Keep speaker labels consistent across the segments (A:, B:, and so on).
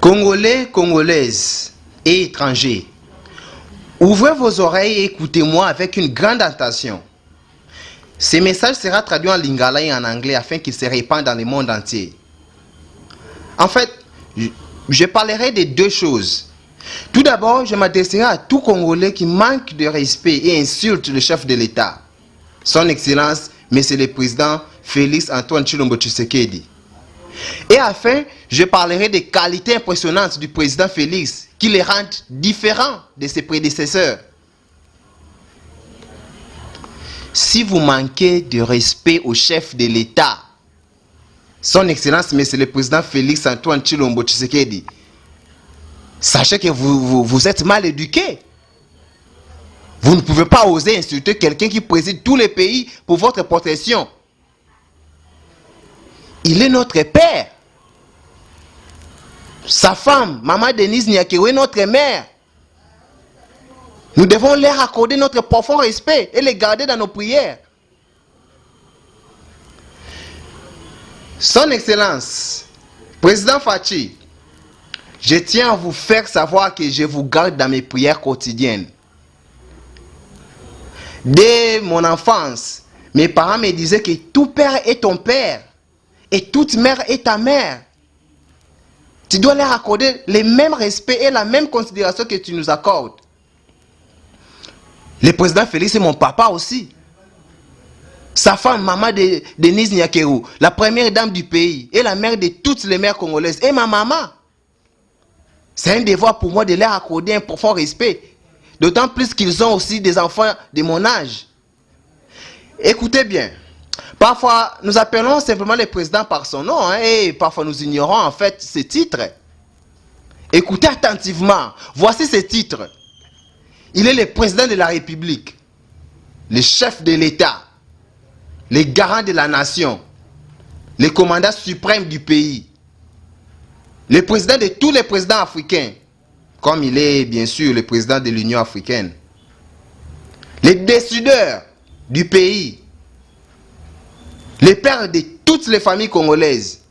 A: Congolais, Congolaises et étrangers, ouvrez vos oreilles et écoutez-moi avec une grande attention. Ce message sera traduit en lingala et en anglais afin qu'il se répande dans le monde entier. En fait, je parlerai de deux choses. Tout d'abord, je m'adresserai à tout Congolais qui manque de respect et insulte le chef de l'État, son Excellence, Monsieur le Président Félix Antoine Tshilombo Tshisekedi. Et enfin, je parlerai des qualités impressionnantes du président Félix qui les rendent différents de ses prédécesseurs. Si vous manquez de respect au chef de l'État, son Excellence, Monsieur le Président Félix Antoine Tshilombo Tshisekedi, sachez que vous êtes mal éduqué. Vous ne pouvez pas oser insulter quelqu'un qui préside tous les pays pour votre protection. Il est notre père. Sa femme, Maman Denise Nyakeru, est notre mère. Nous devons leur accorder notre profond respect et les garder dans nos prières. Son Excellence, Président Fachi, je tiens à vous faire savoir que je vous garde dans mes prières quotidiennes. Dès mon enfance, mes parents me disaient que tout père est ton père et toute mère est ta mère. Tu dois leur accorder le même respect et la même considération que tu nous accordes. Le président Félix est mon papa aussi. Sa femme, Maman Denise Nyakeru, la première dame du pays et la mère de toutes les mères congolaises, et ma maman. C'est un devoir pour moi de leur accorder un profond respect. D'autant plus qu'ils ont aussi des enfants de mon âge. Écoutez bien. Parfois, nous appelons simplement le président par son nom, et parfois nous ignorons en fait ses titres. Écoutez attentivement. Voici ses titres. Il est le président de la République, le chef de l'État, le garant de la nation, le commandant suprême du pays, le président de tous les présidents africains, comme il est bien sûr le président de l'Union africaine, le décideur du pays, le père de toutes les familles congolaises.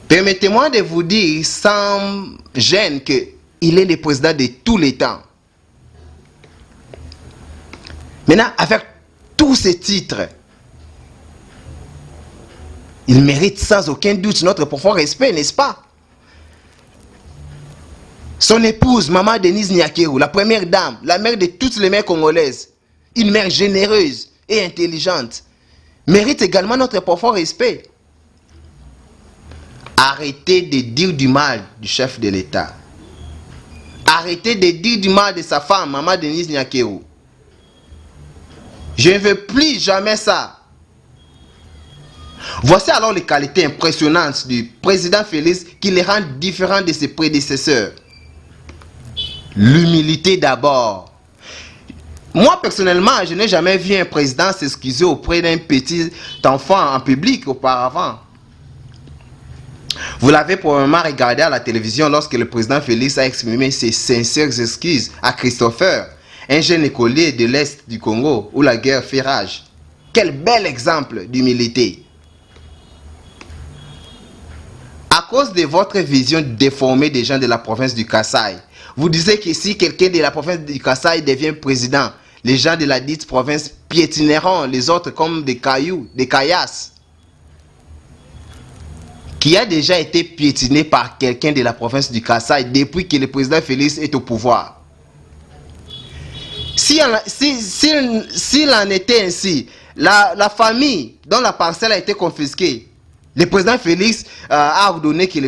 A: Permettez-moi de vous dire sans gêne qu'il est le président de tous les temps. Maintenant, avec tous ces titres, il mérite sans aucun doute notre profond respect, n'est-ce pas? Son épouse, Maman Denise Nyakeru, la première dame, la mère de toutes les mères congolaises, une mère généreuse et intelligente, mérite également notre profond respect. Arrêtez de dire du mal du chef de l'État. Arrêtez de dire du mal de sa femme, Maman Denise Nyakeru. Je ne veux plus jamais ça. Voici alors les qualités impressionnantes du président Félix qui les rendent différents de ses prédécesseurs. L'humilité d'abord. Moi personnellement, je n'ai jamais vu un président s'excuser auprès d'un petit enfant en public auparavant. Vous l'avez probablement regardé à la télévision lorsque le président Félix a exprimé ses sincères excuses à Christopher, un jeune écolier de l'Est du Congo où la guerre fait rage. Quel bel exemple d'humilité. À cause de votre vision déformée des gens de la province du Kasaï, vous disiez que si quelqu'un de la province du Kasaï devient président, les gens de la dite province piétineront les autres comme des cailloux, des caillasses. Qui a déjà été piétiné par quelqu'un de la province du Kasaï depuis que le président Félix est au pouvoir. S'il en était ainsi, la famille dont la parcelle a été confisquée, le président Félix a ordonné que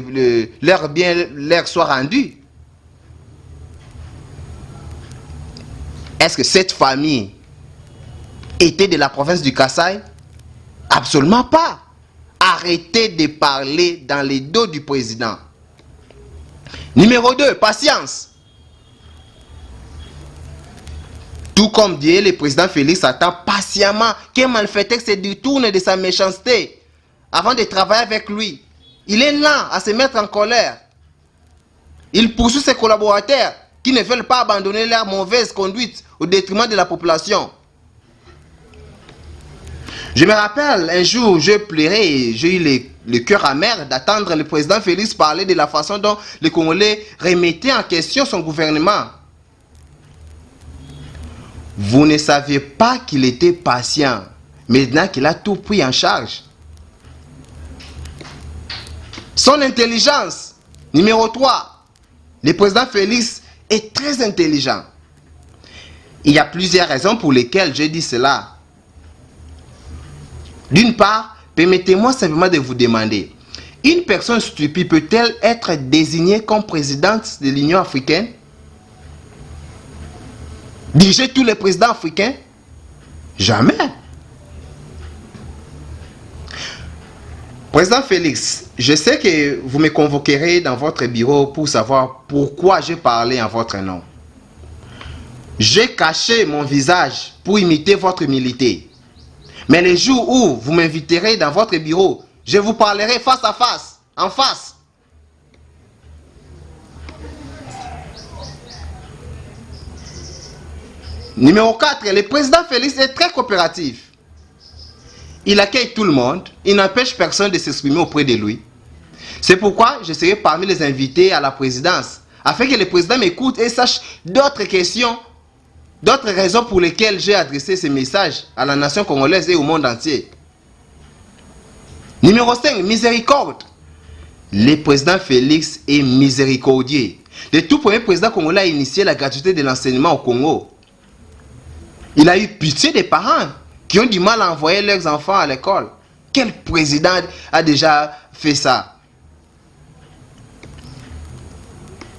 A: leur bien leur soit rendu. Est-ce que cette famille était de la province du Kasaï? Absolument pas. Arrêtez de parler dans les dos du président. Numéro 2, patience. Tout comme dit le président Félix attend patiemment qu'un malfaiteur se détourne de sa méchanceté avant de travailler avec lui. Il est lent à se mettre en colère. Il poursuit ses collaborateurs qui ne veulent pas abandonner leur mauvaise conduite au détriment de la population. Je me rappelle un jour, je pleurais et j'ai eu le cœur amer d'attendre le président Félix parler de la façon dont les Congolais remettaient en question son gouvernement. Vous ne saviez pas qu'il était patient, maintenant qu'il a tout pris en charge. Son intelligence, numéro 3. Le président Félix est très intelligent. Il y a plusieurs raisons pour lesquelles je dis cela. D'une part, permettez-moi simplement de vous demander, une personne stupide peut-elle être désignée comme présidente de l'Union africaine? Diriger tous les présidents africains? Jamais. Président Félix, je sais que vous me convoquerez dans votre bureau pour savoir pourquoi j'ai parlé en votre nom. J'ai caché mon visage pour imiter votre humilité. Mais les jours où vous m'inviterez dans votre bureau, je vous parlerai face à face, en face. Numéro 4, le président Félix est très coopératif. Il accueille tout le monde, il n'empêche personne de s'exprimer auprès de lui. C'est pourquoi je serai parmi les invités à la présidence, afin que le président m'écoute et sache d'autres questions, d'autres raisons pour lesquelles j'ai adressé ce message à la nation congolaise et au monde entier. Numéro 5, miséricorde. Le président Félix est miséricordieux. Le tout premier président congolais a initié la gratuité de l'enseignement au Congo. Il a eu pitié des parents qui ont du mal à envoyer leurs enfants à l'école. Quel président a déjà fait ça?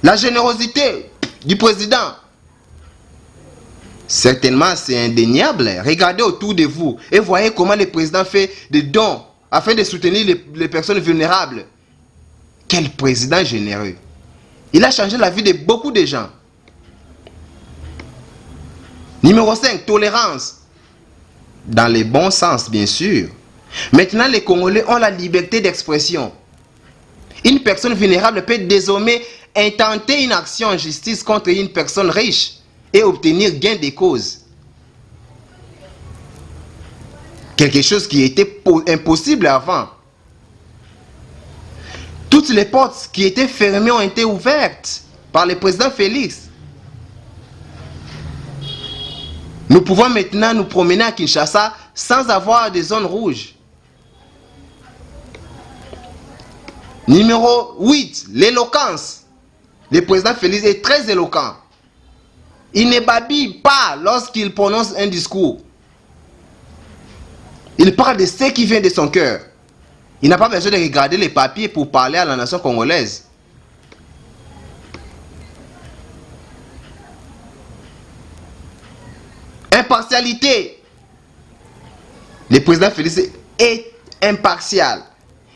A: La générosité du président. Certainement, c'est indéniable. Regardez autour de vous et voyez comment le président fait des dons afin de soutenir les personnes vulnérables. Quel président généreux. Il a changé la vie de beaucoup de gens. Numéro 5, tolérance. Dans le bon sens, bien sûr. Maintenant, les Congolais ont la liberté d'expression. Une personne vulnérable peut désormais intenter une action en justice contre une personne riche et obtenir gain de cause. Quelque chose qui était impossible avant. Toutes les portes qui étaient fermées ont été ouvertes par le président Félix. Nous pouvons maintenant nous promener à Kinshasa sans avoir des zones rouges. Numéro 8, l'éloquence. Le président Félix est très éloquent. Il ne babille pas lorsqu'il prononce un discours. Il parle de ce qui vient de son cœur. Il n'a pas besoin de regarder les papiers pour parler à la nation congolaise. Impartialité. Le président Félix est impartial.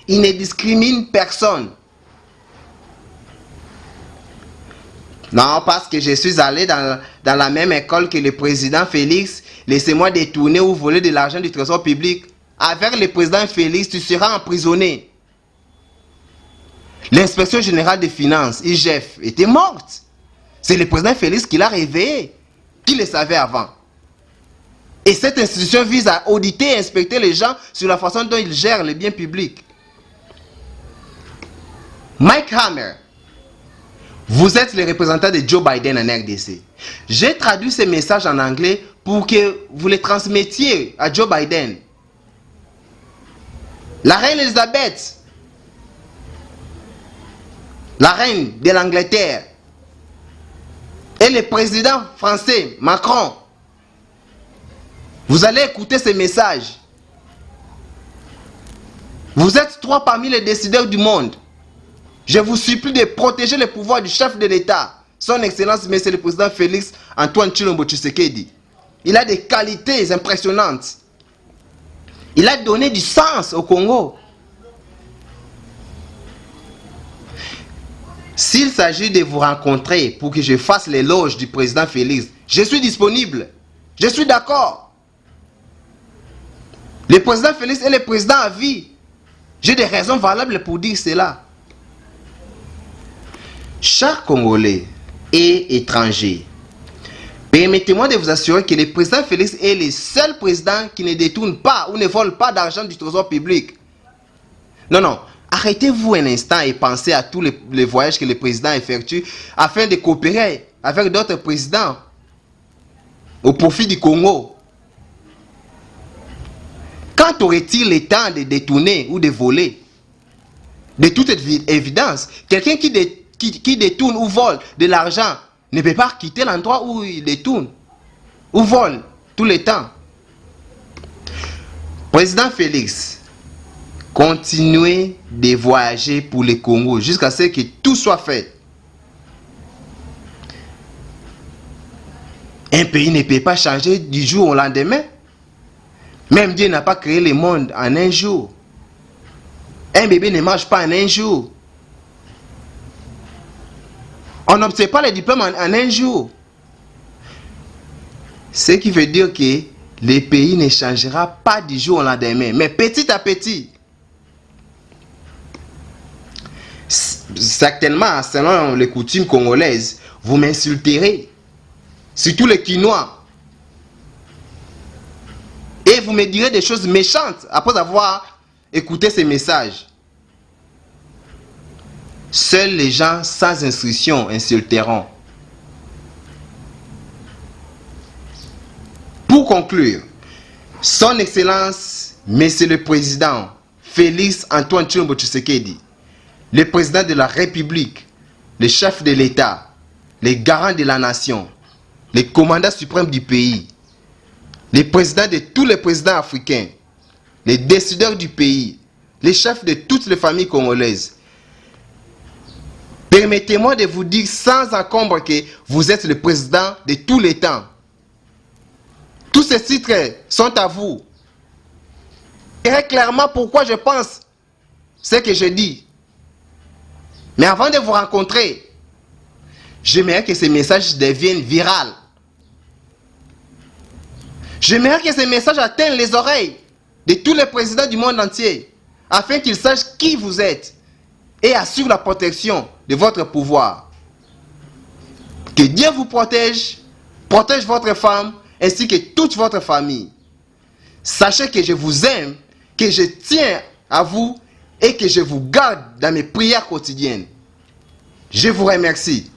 A: Il ne discrimine personne. Non, parce que je suis allé dans la même école que le président Félix, laissez-moi détourner ou voler de l'argent du trésor public. Avec le président Félix, tu seras emprisonné. L'inspection générale des finances, IGF, était morte. C'est le président Félix qui l'a réveillé. Qui le savait avant? Et cette institution vise à auditer et inspecter les gens sur la façon dont ils gèrent les biens publics. Mike Hammer, vous êtes le représentant de Joe Biden en RDC. J'ai traduit ces messages en anglais pour que vous les transmettiez à Joe Biden. La reine Elisabeth, la reine de l'Angleterre, et le président français Macron. Vous allez écouter ces messages. Vous êtes trois parmi les décideurs du monde. Je vous supplie de protéger le pouvoir du chef de l'État, son Excellence, Monsieur le Président Félix Antoine Tshilombo Tshisekedi. Il a des qualités impressionnantes. Il a donné du sens au Congo. S'il s'agit de vous rencontrer pour que je fasse l'éloge du président Félix, je suis disponible. Je suis d'accord. Le président Félix est le président à vie. J'ai des raisons valables pour dire cela. Chers Congolais et étrangers, permettez-moi de vous assurer que le président Félix est le seul président qui ne détourne pas ou ne vole pas d'argent du trésor public. Non, non. Arrêtez-vous un instant et pensez à tous les voyages que le président effectue afin de coopérer avec d'autres présidents au profit du Congo. Quand aurait-il le temps de détourner ou de voler? De toute évidence, quelqu'un qui détourne ou vole de l'argent ne peut pas quitter l'endroit où il détourne ou vole tout le temps. Président Félix, continuez de voyager pour le Congo jusqu'à ce que tout soit fait. Un pays ne peut pas changer du jour au lendemain. Même Dieu n'a pas créé le monde en un jour. Un bébé ne marche pas en un jour. On n'obtient pas le diplôme en un jour. Ce qui veut dire que le pays ne changera pas du jour au lendemain, mais petit à petit. Certainement, selon les coutumes congolaises, vous m'insulterez, surtout les Quinois. Et vous me direz des choses méchantes après avoir écouté ces messages. Seuls les gens sans instruction insulteront. Pour conclure, Son Excellence, Monsieur le Président Félix Antoine Tshilombo Tshisekedi, le président de la République, le chef de l'État, le garant de la nation, le commandant suprême du pays, le président de tous les présidents africains, les décideurs du pays, les chefs de toutes les familles congolaises. Permettez-moi de vous dire sans encombre que vous êtes le président de tous les temps. Tous ces titres sont à vous. Je dirai clairement pourquoi je pense ce que je dis. Mais avant de vous rencontrer, j'aimerais que ces messages deviennent viraux. J'aimerais que ces messages atteignent les oreilles de tous les présidents du monde entier, afin qu'ils sachent qui vous êtes et assurent la protection de votre pouvoir. Que Dieu vous protège, protège votre femme ainsi que toute votre famille. Sachez que je vous aime, que je tiens à vous et que je vous garde dans mes prières quotidiennes. Je vous remercie.